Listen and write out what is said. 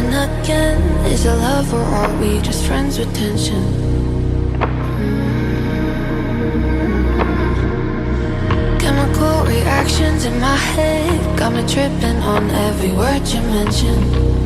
starting again. Is it love or are we just friends with tension? Chemical reactions in my head got me tripping on every word you mention.